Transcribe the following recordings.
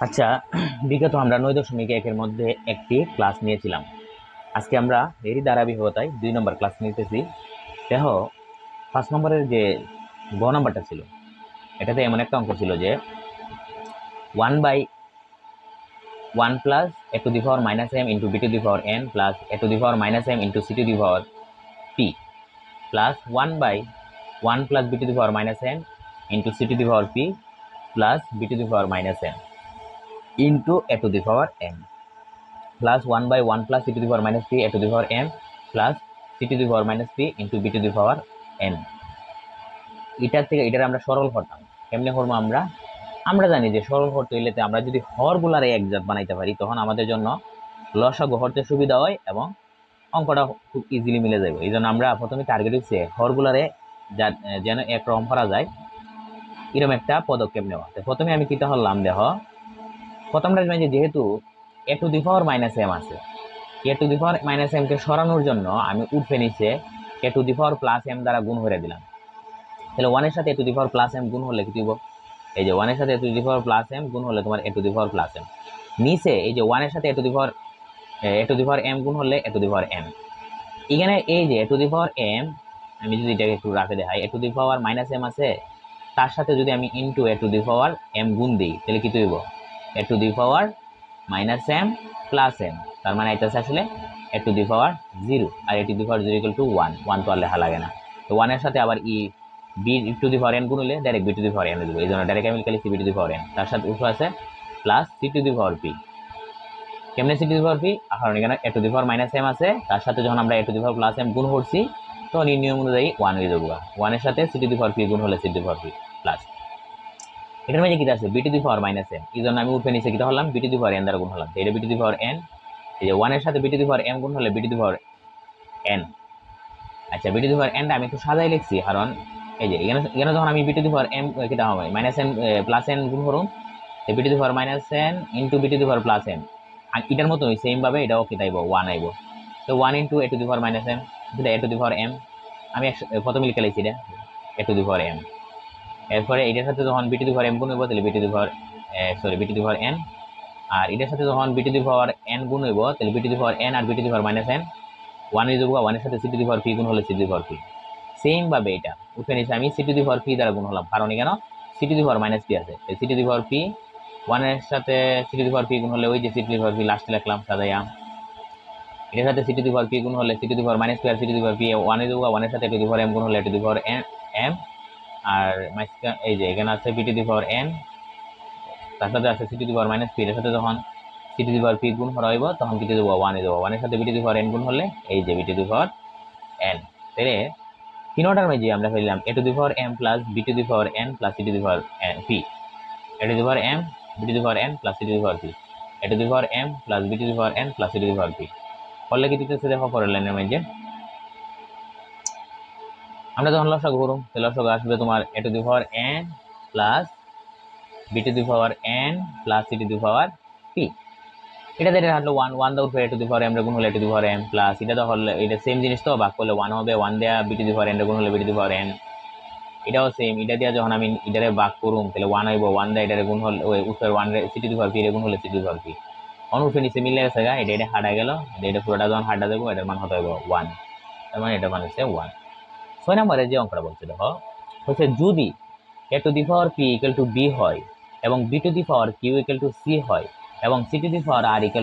আচ্ছা, বিগত আমরা 9.1 এর মধ্যে একটি ক্লাস নিয়েছিলাম। আজকে আমরা এরই ধারাবাহিকতায় 2 নম্বর ক্লাস নিতেছি। দেখো, 5 নম্বরের যে নাম্বারটা ছিল, এটাতে এমন একটা অঙ্ক ছিল যে 1/1 + a⁻m × b⁻n + a⁻m × c⁻p plus 1/1 + b⁻m × c⁻p plus b⁻m into a⁻m plus 1/1 plus c⁻p a⁻m plus c⁻p into b⁻n। এটার থেকে এটার আমরা সরল করতাম। কেমনে করবো আমরা? আমরা জানি যে সরল করতে হইলে আমরা যদি হরগুলারে একজাত বানাইতে পারি, তখন আমাদের জন্য লসাগু করতে সুবিধা হয় এবং অঙ্কটা খুব ইজিলি মিলে যাবে। এই জন্য আমরা প্রথমে টার্গেট হচ্ছে হরগুলারে যেন একরকম করা যায়, এরকম একটা পদক্ষেপ নেওয়া। প্রথমে আমি কিটা হলাম, দেখো, প্রথমটা যেহেতু a⁻m আছে, a⁻m কে সরানোর জন্য আমি উঠে নিচে a⁻m দ্বারা গুণ করে দিলাম। তাহলে 1 এর সাথে a⁻m গুণ হলে কি দিব? এই যে 1 এর সাথে a⁻m গুণ হলে তোমার a⁻m, নিচে এই যে 1 এর সাথে a⁻m গুণ হলে a⁻m। এখানে এই যে a⁻m, আমি যদি এটাকে একটু রাখে দেখাই, a⁻m আছে, তার সাথে যদি আমি ইনটু a⁻m গুণ দিই, তাহলে কি হইব? a⁻m প্লাস m, তার মানে এটা আসলে a⁻0 আর a⁻0 = 1 তো আর লেখা লাগে না। তো 1 এর সাথে আবার b⁻n গুণ হলে ডাইরেক্ট b⁻n দিব। এই জন্য ডাইরেক্ট আমি লিখি b⁻n, তার সাথে উঠে আছে প্লাস c⁻p। কেমনে c⁻p? কারণ এখানে a⁻m আছে, তার সাথে যখন আমরা a⁻m গুণ করছি, তখন এই নিয়ম অনুযায়ী 1 হয়ে যাবে। 1 এর সাথে c⁻p গুণ হলে c⁻p প্লাস এটার মধ্যে কি আছে b⁻m। এই জন্য আমি উঠে নিচে কিটা হলাম, b⁻n দ্বারা গুণ হলাম। এটা b⁻n, এই যে 1 এর সাথে b⁻m গুণ হলে b⁻n। আচ্ছা, b⁻n আমি একটু সাজাই লিখছি, কারণ এই যে এখানে যখন আমি b⁻m কিটা হবে -n প্লাস n গুণ করুন, b⁻n ইনটু b⁻m, আর এটার মতো সেম ভাবে এটাও কিটা আইব, 1 আইব। তো 1 ইনটু a⁻m, যেটা a⁻m আমি প্রথমে লিখে লিখছি এটা a⁻m। এরপরে এটার সাথে যখন b⁻m গুণ হইব, তাহলে b⁻n, আর এটার সাথে যখন b⁻n গুণ হইব, তাহলে b⁻n আর b⁻n 1 হয়ে যাবো। 1 এর সাথে c⁻p গুণ হলে c⁻p। সেম ভাবে এটা উঠে নিচে আমি c⁻p দ্বারা গুণ হলাম, কারণ এখানে c⁻p আছে। c⁻p 1 এর সাথে c⁻p গুণ হলে ওই যে c⁻p লাস্টে লিখলাম সাজাইয়া, এটার সাথে c⁻p গুণ হলে c⁻p আর c⁻p 1 হয়ে যাবো। 1 এর সাথে a⁻m গুণ হলে a⁻m, আর এই যে এখানে আছে b⁻n, তার সাথে আছে c⁻p। এর সাথে যখন c⁻p গুণ করা হইব, তখন কি দেবো, 1 হয়ে যাবো। 1 এর সাথে b⁻n গুণ হলে এই যে b⁻n। তাহলে তিনটার মধ্যে আমরা পেলাম a⁻m plus b⁻n plus c⁻p, a⁻m b⁻n plus c⁻p, a⁻m plus b⁻n plus c⁻p। করলে কি দিতেছে দেখো পরের লাইনের মধ্যে, আমরা যখন লসাগু করব, তাহলে লসাগু আসবে তোমার a⁻n plus b⁻n plus c⁻p। এটা যেটা হলো 1 দা উঠবে a⁻m গুণ হলে a⁻m প্লাস এটা তো হলো, এটা সেম জিনিস তো, ভাগ করলে 1 হবে। 1 দেয়া b⁻n গুণ হলে b⁻n, এটাও সেম। এটা দিয়া যখন আমি এটারে ভাগ করুম, তাহলে 1 হইব। 1 দেয়া এটারে গুণ হলে ওই উত্তর 1 রে c⁻p এর গুণ হলে c⁻p। অনুপে নিচে মিলে গেছে গা, এটা হাঁটা গেল, এটা পুরোটা যখন হাঁটা দেবো, এটার মান হতে হবে 1। তার মানে এটার মান হচ্ছে 1। 6 নম্বরে যে অঙ্কটা বলছে দেখো, হচ্ছে যদি a⁻p = b হয় এবং b⁻q = c হয় এবং c⁻r =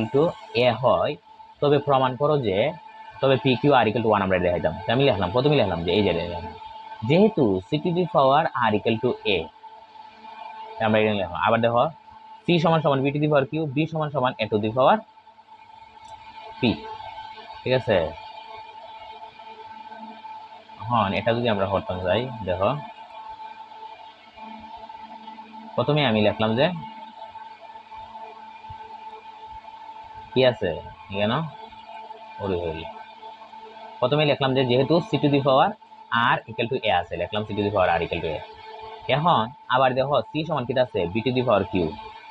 a হয়, তবে প্রমাণ করো যে, তবে p q r = 1 আমরা দেখাইতাম। আমি লিখলাম, প্রথমে লিখলাম যে এই যে যেহেতু c⁻r = a, আমরা এটা লিখলাম। আবার দেখো, c = b⁻q, b = a⁻p, ঠিক আছে। হ্যাঁ, এটা যদি আমরা করতাম যাই, দেখো প্রথমে আমি লিখলাম যে কি আছে এখানে, প্রথমে লিখলাম যে যেহেতু c⁻r = a আছে, লিখলাম c⁻r = a। এখন আবার দেখো c সমান কি আছে, b⁻q,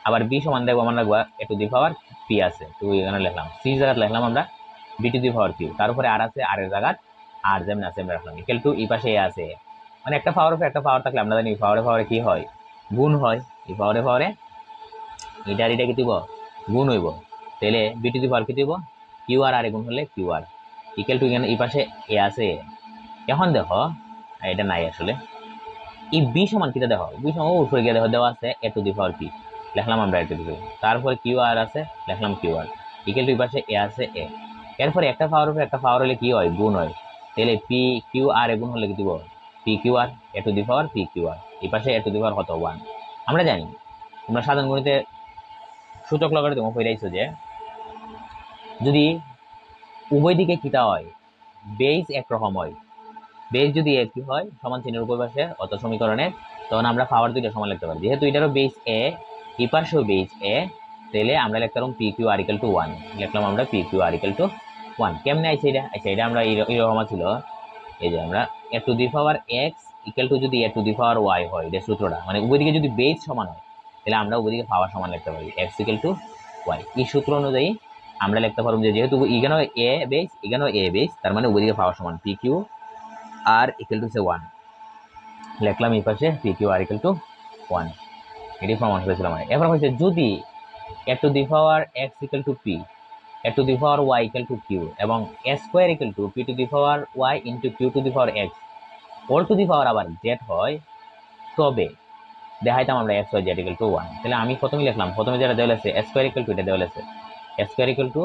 আবার b সমান দেখবো আমরা রাখবো a⁻p আছে। তো এখানে লিখলাম c জায়গায় লিখলাম আমরা b⁻q, তার উপরে r আছে, r এর জায়গায় r যেমন আছে আমরা রাখলাম, ইকুয়াল টু এই পাশে a আছে। মানে একটা পাওয়ার উপরে একটা পাওয়ার থাকলে আমরা জানি পাওয়ারে পাওয়ারে কি হয়, গুণ হয়। এই পাওয়ারে পাওয়ারে এটা কি দিব গুণ হইব, তাহলে বি টু দি পাওয়ার কি দিব কিউ আর গুণ হলে কিউ আর ইকুয়াল টু এখানে এই পাশে এ আছে। এখন দেখো এটা নাই আসলে, এই বি সমান কিটা দেখো, বি সমান উপরে গিয়ে দেখো দেওয়া আছে এ টু দি পাওয়ার পি, লিখলাম আমরা এ টু দি পাওয়ার, তারপরে কিউ আর আছে লিখলাম কিউ আর ইকুয়াল টু এই পাশে এ আছে এ। এরপরে একটা পাওয়ার উপরে একটা পাওয়ার হলে কি হয় গুণ হয়, তাহলে পি কিউ আর গুণ হলে কি দিব P Q R A to the power P Q R, এই পাশে এ টু দি পাওয়ার কত 1। আমরা জানি তোমরা সাধারণ গণিতে সূচক লগাতে তুমি কইরাইছো যে যদি উভয় দিকে কিটা হয় বেস একরকম হয়, বেস যদি একই হয় সমান চিহ্নের উপর পাশে অত সমীকরণে, তখন আমরা পাওয়ার দুইটা সমান লিখতে পারি। যেহেতু এটারও বেস এ এই পাশেও বেস এ, তাহলে আমরা লিখতে পারবো P Q R equal to 1, লিখলাম আমরা P Q R equal to 1। কেমনে আইছে এটা? আচ্ছা এটা আমরা এইরকম ছিল, এই যে আমরা A to the power X equal to যদি A to the power Y হয়, এটা সূত্রটা মানে উভয় দিকে যদি বেস সমান হয় তাহলে আমরা উভয় দিকে পাওয়ার সমান লিখতে পারি এক্স ইকুয়াল টু ওয়াই। এই সূত্র অনুযায়ী আমরা লিখতে পারবো যে যেহেতু এখানেও এ বেস এখানেও এ বেস, তার মানে উভয় দিকে পাওয়ার সমান P Q R equal to 1, লিখলাম এই পাশে P Q R equal to 1, এটি প্রমাণ হয়েছিল মানে। এবার হচ্ছে যদি A to the power X equal to P, A to the power Y equal to Q এবং A square equal to P to the power Y into Q to the power X all to the power আবার Z হয়, তবে দেখাইতাম আমরা X Y Z equal to 1। তাহলে আমি প্রথমে লিখলাম, প্রথমে যেটা দেওয়া আছে এ স্কোয়ার ইকুয়াল টু, এটা দেওয়া আছে A square equal to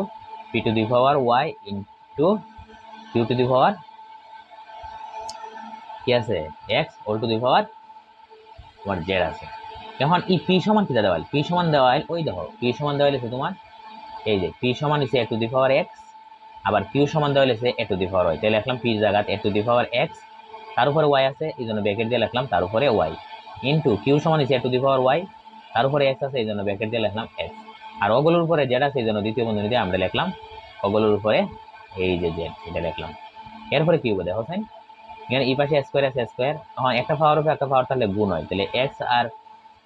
P to the power Y into Q to the power কি আছে X all to the power তোমার জেড আছে। এখন এই পি সমান কিটা দেওয়াল, পি সমান দেওয়াল ওই দেখো পি সমান দেওয়াল আছে তোমার এই যে পি সমান হচ্ছে এ টু দি পাওয়ার এক্স, আবার কিউ সমান দেওয়াল আছে এ টু দি পাওয়ার ওয়াই, তাহলে লিখলাম পির জায়গায় এ টু দি পাওয়ার এক্স, তার উপরে ওয়াই আছে এই জন্য ব্র্যাকেট দিয়ে লিখলাম তার উপরে ওয়াই, ইন্টু কিউ সমান হচ্ছে এ টু দি পাওয়ার ওয়াই, তার উপরে এক্স আছে এই জন্য ব্র্যাকেট দিয়ে লিখলাম এক্স, আর ওগুলোর উপরে জেড আছে এই জন্য দ্বিতীয় বন্ধনী দিয়ে আমরা লিখলাম ওগুলোর উপরে এই যে জেড, এটা লিখলাম। এরপরে কি হবে দেখো সাইন, এখানে এই পাশে স্কোয়ার আছে স্কোয়ার, হ্যাঁ একটা পাওয়ার উপরে একটা পাওয়ার থাকলে গুণ হয়, তাহলে এক্স আর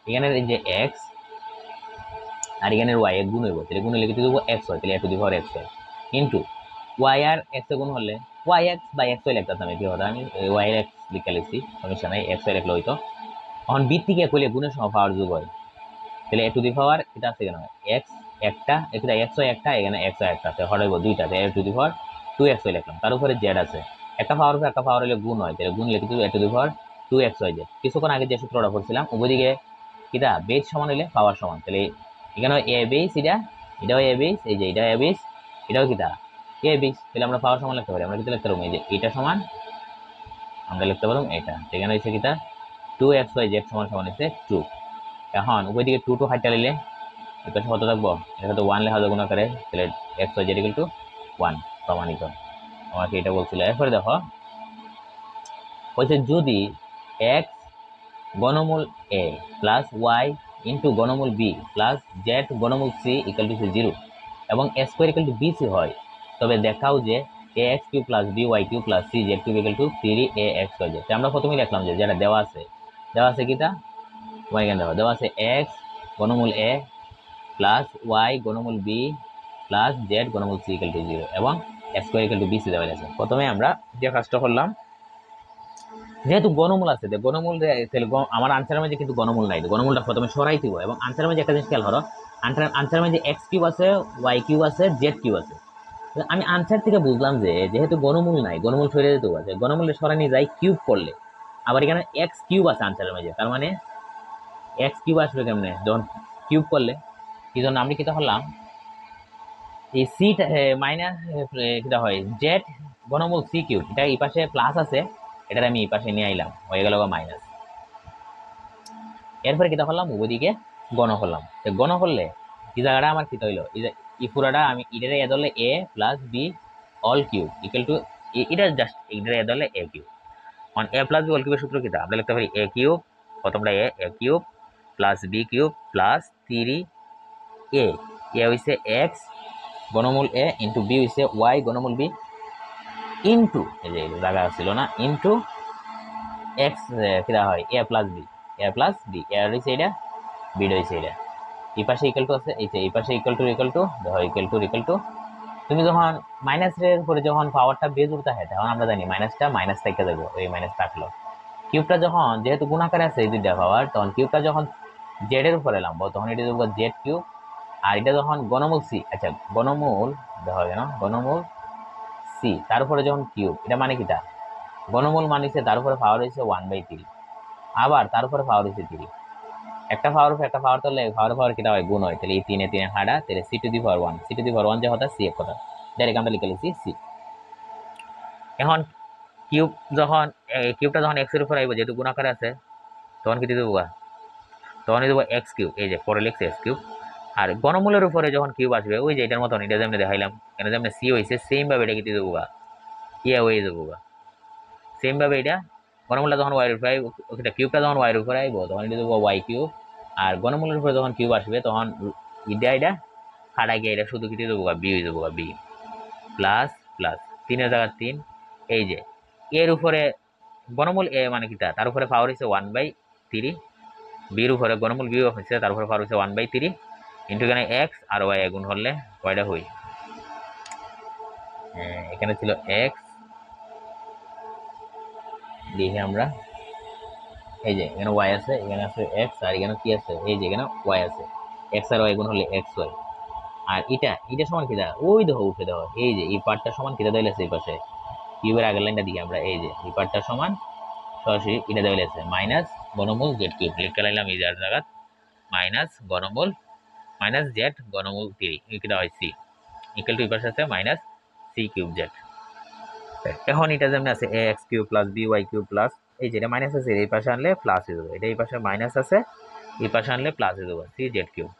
এখানে এই যে এক্স আর এখানে ওয়াই এর গুণ হইব, তাহলে গুণ হলে কিছু দেবো এক্স হয়, তাহলে A to the power X হয় ইন্টু ওয়াই আর এক্স এ গুণ হলে Y X by X Y লিখতাম, কি হতো আমি ওয়াই এক্স লিখে লিখছি সমস্যা নাই, এক্স ওয়াই লিখলে হইতো। এখন ভিত্তিকে কইলে গুণের সময় পাওয়ার যোগ হয়, তাহলে এ টু দি পাওয়ার এটা আছে কেন এক্স একটা এটা এক্স ওয়াই একটা এখানে এক্স ওয়াই একটা হটাইব দুইটা, এ to the power 2x Y লিখলাম, তার উপরে জেড আছে একটা পাওয়ার উপরে একটা পাওয়ার হলে গুণ হয়, তাহলে গুণ লিখে A to the power 2x Y Z. কিছুক্ষণ আগে যে সূত্রটা পড়ছিলাম ওইদিকে কিটা বেস সমান হইলে পাওয়ার সমান, তাহলে এখানে এ বেস এটাও এ বেস, এই যে এটা এ বেস এটাও কিটা এ বেস, তাহলে আমরা পাওয়ার সমান লিখতে পারি, আমরা কিটা লিখতে পারবো এই যে এটা সমান আমরা লিখতে পারবো এটা, এখানে হচ্ছে কিটা 2x ওয়াই জেড সমান সমান হচ্ছে 2। এখন উভয় দিকে 2 হাইটা নিলে এটা কত থাকবো, এটা তো 1 লেখা যাবে গুণ আকারে, তাহলে x y z equal to 1 প্রমাণিত, আমাকে এটা বলছিল। এরপরে দেখো বলছে যদি x ঘনমূল a প্লাস y ইন্টু ঘনমূল b প্লাস z ঘনমূল c ইকুয়াল টু 0 এবং a square equal to bc হয়, তবে দেখাও যে ax cube plus by cube plus cz cube equal to 3ax y z। আমরা প্রথমেই লিখলাম যে যেটা দেওয়া আছে কিটা তোমার এখানে দেওয়া আছে x ঘনমূল a প্লাস ওয়াই ঘনমূল বি প্লাস জেড ঘনমূল সি ইকুয়াল টু 0 এবং স্কোয়ার ইকুয়াল টু বিসি দেওয়া আছে। প্রথমে আমরা যে কাজটা করলাম যেহেতু ঘনমূল আছে ঘনমূল তাহলে আমার আনসারের মধ্যে কিন্তু ঘনমূল নাই, ঘনমূলটা প্রথমে সরাই দিব এবং আনসারের মধ্যে একটা জিনিস খেয়াল করো, আনসারের মধ্যে এক্স কিউব আছে ওয়াই কিউব আছে জেড কিউব আছে। আমি আনসার থেকে বুঝলাম যে যেহেতু ঘনমূল নাই ঘনমূল সরে যেতেও আছে, ঘনমূলের সরানি যায় কিউব করলে, আবার এখানে এক্স কিউব আছে আনসারের মধ্যে, তার মানে এক্স কিউব আসবে কেমনে যখন কিউব করলে, এই জন্য আমি কিটা করলাম এই সি মাইনাস কিটা হয় জেড ঘনমূল সি কিউব, এটা এই পাশে প্লাস আছে এটা আমি এই পাশে নিয়ে আইলাম হয়ে গেল মাইনাস। এরপরে কিটা করলাম ওদিকে গণ করলাম, গণ করলে এই জায়গাটা আমার কিটা হইলো এই পুরাটা আমি ইটারে এ ধরলে A plus B all cube equal to এটা জাস্ট ইটারে এ ধরলে A cube, on A plus B all কিউবের সূত্র কিটা আমরা লিখতে পারি এ কিউব প্রথমটা A cube plus B cube plus 3 A হইছে এক্স ঘনমূল এ ইন্টু বি হইছে ওয়াই ঘনমূল বি ইন্টু এই যে জায়গা ছিল না ইন্টু এক্স কিটা হয় এ প্লাস বি এ হইছে এটা বি হইছে এটা, এই পাশে ইকুয়াল টু আছে এই পাশে ইকুয়াল টু দেখো ইকুয়াল টু তুমি যখন মাইনাসের পরে যখন পাওয়ারটা বেজ উঠতে হয় তখন আমরা জানি মাইনাসটা মাইনাস থেকে যাবো, এই মাইনাস থাকলো কিউবটা যখন যেহেতু গুণাকারে আছে এই দুইটা পাওয়ার তখন কিউবটা যখন জেড এর উপরে লম্ব তখন এটা দেবো জেড কিউব, আর এটা যখন ঘনমূল সি, আচ্ছা ঘনমূল দেখা হবে না, ঘনমূল সি তার উপরে যখন কিউব, এটা মানে কিটা ঘনমূল মানিছে তার উপরে পাওয়ার হয়েছে 1/3, আবার তার উপরে পাওয়ার হয়েছে 3, একটা পাওয়ার উপর একটা পাওয়ার তুললে পাওয়ার পাওয়ার কিটা হয় গুণ হয়, তাহলে এই 3 এ 3 হাড়া, তাহলে C to the power 1, C to the power 1 যে কথা সি এক কথা, ডাইরেক্ট আমরা লিখে লিখছি সি। এখন কিউব যখন কিউবটা যখন এক্স এর উপর আইব, যেহেতু গুণাকারে আছে তখন কি দিয়ে দেবো, তখন দেবো এক্স কিউব, এই যে পরে লিখছে এক্স কিউব। আর ঘনমূলের উপরে যখন কিউব আসবে ওই যে এটার মতন, এটা যেমন দেখাইলাম এখানে যেমন সি হয়েছে সেম ভাবে এটা কি দিয়ে দেবো, ইয়া হয়ে যাবো, সেম ভাবে এটা ঘনমূলটা যখন ওয়াইয়ের উপরে ওটা কিউবটা যখন ওয়াইয়ের উপরে আইব তখন এটা দেবো ওয়াই কিউব, আর ঘনমূলের উপরে যখন কিউব আসবে তখন এটা খাড়া গিয়ে এটা শুধু কি দিয়ে দেবো, বি হয়ে যাবো, বি প্লাস প্লাস 3 জায়গা 3, এই যে এর উপরে ঘনমূল এ মানে কিটা তার উপরে পাওয়ার হচ্ছে 1/3, বির উপরে ঘনমূল বি হচ্ছে তার উপরে পাওয়ার হচ্ছে 1/3 ইন্টু এখানে এক্স আর ওয়াই গুণ হলে কয়টা হই, এখানে ছিল এক্স, দেখি আমরা এই যে এখানে ওয়াই আছে, এখানে আছে এক্স, আর এখানে কি আছে এই যে এখানে ওয়াই আছে, এক্স আর ওয়াই গুণ হলে এক্স ওয়াই। আর এটা এটা সমান কি দা ওই দেখো উঠে দাও, এই যে এই পার্টটা সমান কি দেওয়া আছে এই পাশে কিউবের আগের লাইনটা দিকে আমরা, এই যে এই পার্টটা সমান সরাসরি এটা দেওয়া আছে মাইনাস ঘনমূল জেড কিউব, লিখে লাইলাম এই যার জায়গা মাইনাস ঘনমূল মাইনাস জেড ঘনমূল 3 এটা হয় সি ইকুয়াল টু এই পাশে আছে মাইনাস সি কিউব জেড। এখন এটা যেমন আছে A X cube plus B Y cube plus, এই যেটা মাইনাস আছে এই পাশে আনলে প্লাস হয়ে যাবে, এটা এই পাশে মাইনাস আছে এই পাশে আনলে প্লাস হয়ে যাবে সি জেড কিউব।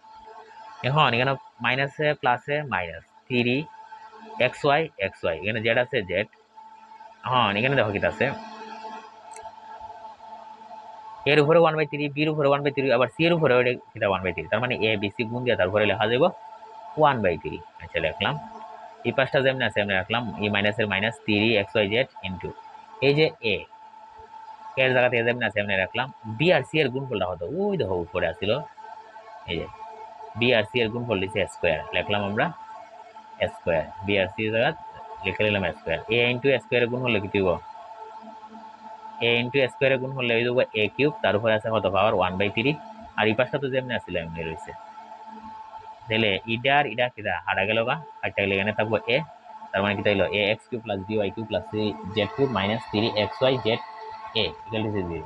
এখন এখানে মাইনাসে প্লাসে মাইনাস 3 এক্স ওয়াই এখানে জেড আছে জেড। হ্যাঁ এখানে দেখো কি আছে এর উপরে 1/3, বির উপরে 1/3, আবার সি এর উপরে এটা 1/3, তার মানে এ বি সি গুণ দিয়ে তারপরে লেখা যাব 1/3। আচ্ছা লিখলাম এই পাশটা যেমন আছে এমনি রাখলাম, এই মাইনাসের minus 3 X Y Z into এই যে এ এর জায়গাতে যেমন আছে এমনি রাখলাম, বি আর সি এর গুণফলটা হতো ওই দেখো উপরে আসছিল, এই যে বি আর সি এর গুণফল দিচ্ছে স্কোয়ার, লিখলাম আমরা স্কোয়ার, বি আর সি এর জায়গা লিখে নিলাম স্কোয়ার, এ ইন্টু স্কোয়ার এর গুণ হলে কি দিব, এ ইন্টু স্কোয়ার এর গুণ হলে হয়ে যাবো এ কিউব, তার উপরে আছে কত পাওয়ার 1/3, আর এই পাশটা তো যেমনি আসছিল এমনি রয়েছে, তাহলে ইটা আর ইটা কিটা হারা গেল গা, একটা গেলে এখানে থাকবো এ, তার মানে কিটা হলো A X cube plus B Y cube plus C Z cube minus 3 X Y Z A equal to 0।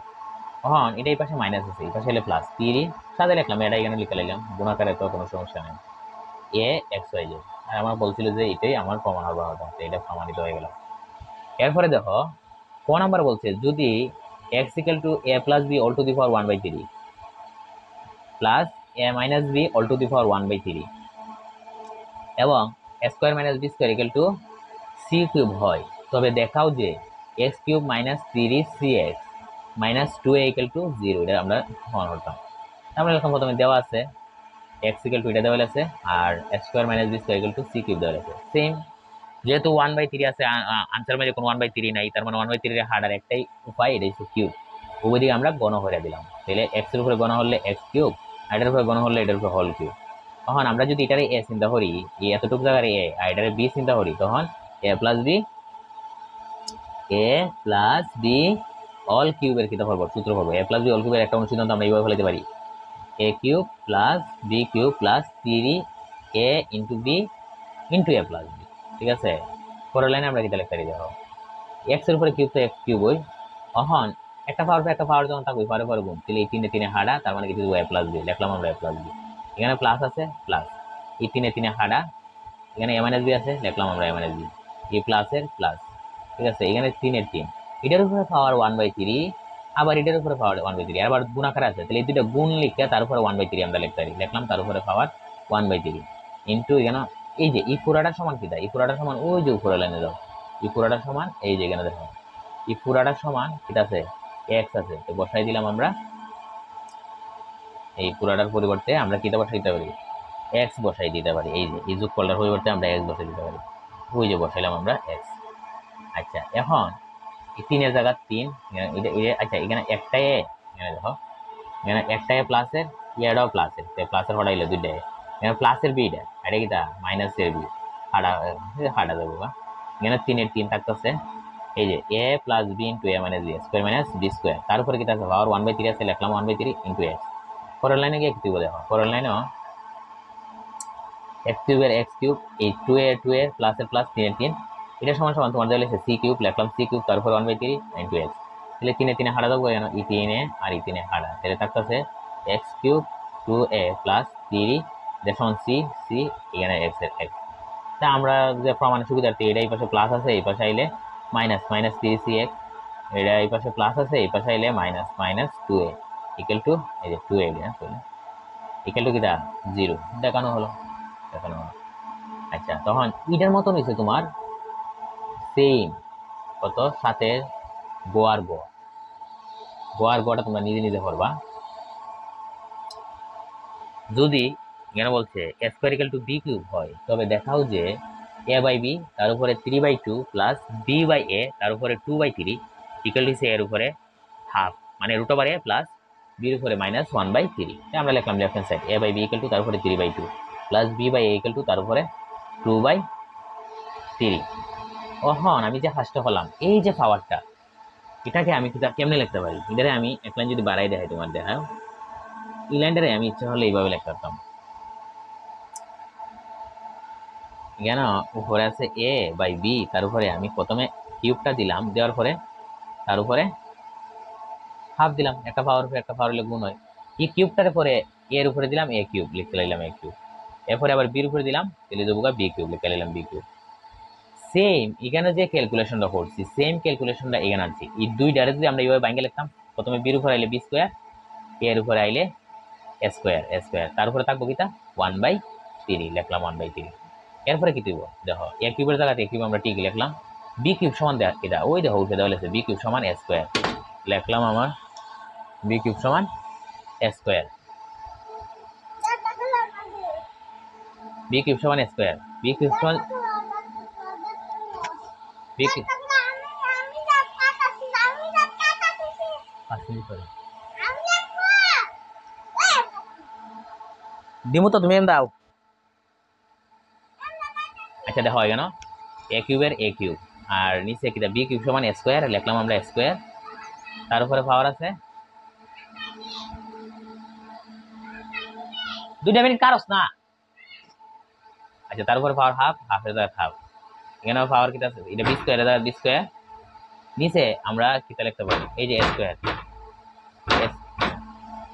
হ্যাঁ এটা এই পাশে মাইনাস আছে, এই পাশে হলে প্লাস 3 সাথে লিখলাম, এটা এখানে লিখে নিলাম, গুণাকারে তো কোনো সমস্যা নেই, এ এক্স ওয়াই জেড। আর আমার বলছিল যে এটাই আমার প্রমাণ হবে, হতো এটা প্রমাণিত হয়ে গেল। এরপরে দেখো ক নাম্বার বলছে যদি X equal to A plus B all to the power 1/3 plus A minus B all to the power 1/3 এবং square minus B square equal to C cube হয়, তবে দেখাও যে X cube minus 3 C X minus 2 A equal to 0, এটা আমরা প্রমাণ করতাম। আমরা এরকম প্রথমে দেওয়া আছে এক্স ইকুয়াল টু এটা দেওয়া আছে, আর square minus B square equal to C cube দেওয়া আছে সেম, যেহেতু 1/3 আছে আনসার মাঝে কোনো 1/3 নাই, তার মানে 1/3 এর হার্ডার একটাই উপায়, এটা হচ্ছে কিউব, উভয়দিকে আমরা গণ করে দিলাম, তাহলে এক্স এর উপরে গণ হলে এক্স কিউব, আর এটার উপরে গণ হলে এটার উপরে হোল কিউব। তখন আমরা যদি এটারে এ চিন্তা করি, এই এতটুকু জায়গার এ আর এটারে বি চিন্তা করি, তখন এ প্লাস বি অল কিউবের কিতা করবো সূত্র করবো, এ প্লাস বি অল কিউবের একটা অনুসিদ্ধান্ত আমরা এইভাবে ফেলতে পারি, A cube plus B cube plus 3 A into B into A plus B. ঠিক আছে, পরের লাইনে আমরা কিতা লিখতে পারি, দেখো এক্স এর উপরে কিউব তো এক্স কিউব হই, তখন একটা পাওয়ার যখন থাকবে পরে পরে গুণ, তাহলে এই 3 এ 3 হাড়া, তার মানে কিছু এ প্লাস বি লিখলাম আমরা এ প্লাস বি, এখানে প্লাস আছে প্লাস, এই 3 এ 3 হাড়া, এখানে এ মাইনাস বি আছে লিখলাম আমরা এ মাইনাস বি, এই প্লাসের প্লাস। ঠিক আছে, এখানে 3 এর 3, এটার উপরে পাওয়ার 1/3, আবার এটার উপরে পাওয়ার 1/3, আবার গুণাকার আছে, তাহলে এই দুটো গুণ লিখে তার উপরে 1/3 আমরা লিখতে পারি, লিখলাম তার উপরে পাওয়ার 1/3 ইন্টু এখানে এই যে এই পুরাটার সমান কি, এই পুরাটার সমান ওই যে উপরে লাইনে দাও, এই পুরাটার সমান এই যে এখানে দেখো এই পুরাটার সমান ঠিক আছে এক্স আছে, তো বসাই দিলাম আমরা, এই পুরাটার পরিবর্তে আমরা কিটা বসাই দিতে পারি, এক্স বসাই দিতে পারি, এই যে এই যোগফলটার পরিবর্তে আমরা এক্স বসাই দিতে পারি, ওই যে বসাইলাম আমরা এক্স। আচ্ছা এখন এই 3 এর জায়গা 3, আচ্ছা এখানে একটা এ, এখানে দেখো এখানে একটা এ প্লাসের, এটাও প্লাসের, প্লাসের হটাইলে দুইটা এখানে প্লাসের বিটা, এটা কিটা মাইনাসের বি, হাটা দেবো বা এখানে 3 এর 3 থাকতেছে, এই যে A plus B into A minus B square minus B square, তার উপরে কিটা আছে পাওয়ার 1/3 আছে লিখলাম 1/3 ইন্টু এক্স। পরের লাইনে গিয়ে কিউব দেখো, পরের লাইনেও এক্স কিউবের এক্স কিউব, এই 2a প্লাসের প্লাস 3 3, এটা সমান সমান তোমার দেওয়া সি কিউব, লিখলাম সি কিউব, তারপর 1/3 ইন্টু এক্স। তাহলে 3 3 হারা দেবো, কেন ই 3 আর ই 3 হারা, তাহলে থাকতেছে এক্স কিউব 2a প্লাস 3 এটা সমান সি সি, এখানে এক্স এর এক্স। তা আমরা যে প্রমাণের সুবিধার্থে এটা এই পাশে প্লাস আছে, এই পাশে আইলে মাইনাস মাইনাস 3c এক্স, এটা এই পাশে প্লাস আছে, এই পাশে আইলে minus minus 2a equal to এই যে 2a ইকুয়াল টু কিটা 0 দেখানো হলো। আচ্ছা, তখন এটার মতন হয়েছে তোমার সেম কত সাথে গোয়ার গোয়াটা তোমরা নিজে নিজে করবা। যদি এখানে বলছে a square equal to b cube হয়, তবে দেখাও যে a বাই b তার উপরে 3/2 প্লাস b বাই a তার উপরে 2/3 ইকুয়াল টু এর উপরে হাফ, মানে root over a plus b এর উপরে মাইনাস 1/3। আমরা লিখলাম left hand side a by b equal to তার উপরে 3/2 plus b by a equal to তার উপরে 2/3। ওহন আমি যে ফার্স্টে হলাম এই যে পাওয়ারটা, এটাকে আমি কেমনে লিখতে পারি? এটারে আমি এক লাইন যদি বাড়াই দেখাই তোমার দেখাও, এই লাইনটারে আমি ইচ্ছা হলে এইভাবে লিখতে পারতাম। কেন উপরে আছে a বাই b, তার উপরে আমি প্রথমে কিউবটা দিলাম, দেওয়ার পরে তার উপরে হাফ দিলাম, একটা পাওয়ার উপরে একটা পাওয়ার হলে গুণ হয়। এই কিউবটার পরে এর উপরে দিলাম a কিউব, লিখতে লাগলাম a কিউব, এরপরে আবার b এর উপরে দিলাম, তাহলে দেবো b কিউব, লিখতে লাগলাম b কিউব। সেম এখানে যে ক্যালকুলেশনটা করছি, সেম ক্যালকুলেশনটা এখানে আনছি। এই দুইটারে যদি আমরা এইভাবে ভাঙে লিখতাম, প্রথমে b এর উপরে আইলে b স্কয়ার, এর উপরে আইলে a স্কয়ার, তার উপরে থাকবো কিটা 1/3, লিখলাম 1/3। এরপরে কি দিব দেখো, a কিউবের জায়গাতে a কিউব আমরা ঠিক লিখলাম, b কিউব সমান দেখ এটা ওই দেখো উঠে দেওয়া আছে b কিউব সমান a স্কয়ার, লিখলাম আমার b কিউব সমান a স্কয়ার, b কিউব সমান a স্কয়ার, b কিউব সমান b কিউব দিমু তো তুমি দাও। আচ্ছা দেখো এখানে a কিউবের a কিউব আর নিচে কিটা b কিউব সমান a স্কয়ার, লিখলাম আমরা a স্কয়ার, তার উপরে পাওয়ার আছে 2 মিনিট কারস না। আচ্ছা, তার উপরে পাওয়ার হাফ, হাফের জায়গায় হাফ, এখানে পাওয়ার কিটা আছে এটা b স্কয়ার, এর জায়গায় b স্কয়ার, নিচে আমরা কিটা লিখতে পারি এই যে a স্কয়ার,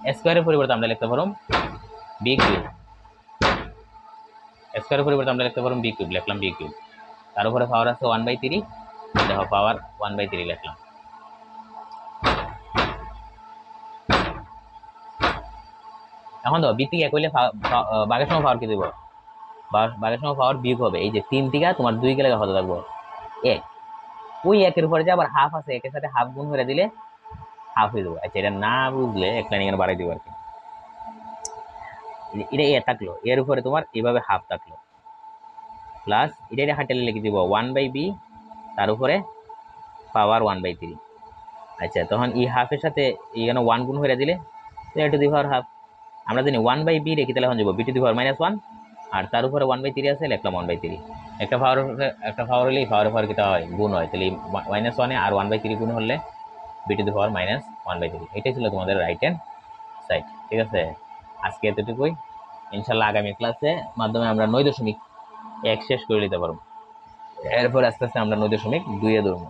a স্কয়ারের পরিবর্তে আমরা লিখতে পারব b কিউব, a স্কয়ারের পরিবর্তে আমরা লিখতে পারব b কিউব, লিখলাম b কিউব, তার উপরে পাওয়ার আছে 1/3, দেখো পাওয়ার 1/3 লিখলাম। এখন তো b থেকে 1 হইলে ভাগের সময় পাওয়ার কি দেব, ভাগের সময় পাওয়ার বিয়োগ হবে, এই যে 3 থেকে তোমার 2 কে লেখা হতে থাকবো 1, ওই 1 এর উপরে যে আবার হাফ আছে, একের সাথে হাফ গুণ করে দিলে হাফ হয়ে যাবে। আচ্ছা, এটা না বুঝলে এক লাইন এখানে বাড়াই দিব আর কি, এটা এ থাকলো, এর উপরে তোমার এইভাবে হাফ থাকলো, প্লাস এটা হাঁটালে লিখে দিব 1/b তার উপরে পাওয়ার 1/3। আচ্ছা, তখন এই হাফের সাথে এখানে 1 গুণ করে দিলে a two the power half. আমরা জানি 1/b রেখে তাহলে এখন যাবো b টু দি পাওয়ার -1, আর তার উপরে 1/3 আছে, লিখলাম 1/3। একটা পাওয়ার হলে পাওয়ার কিটা হয় গুণ হয়, তাহলে -1 আর 1/3 গুণ হলে b টু দি পাওয়ার -1/3। এটাই ছিল তোমাদের রাইট হ্যান্ড সাইড। ঠিক আছে, আজকে এতটুকুই, ইনশাল্লাহ আগামী ক্লাসে মাধ্যমে আমরা 9.1 শেষ করে নিতে পারবো, এরপর আস্তে আস্তে আমরা 9.2 এ ধরবো।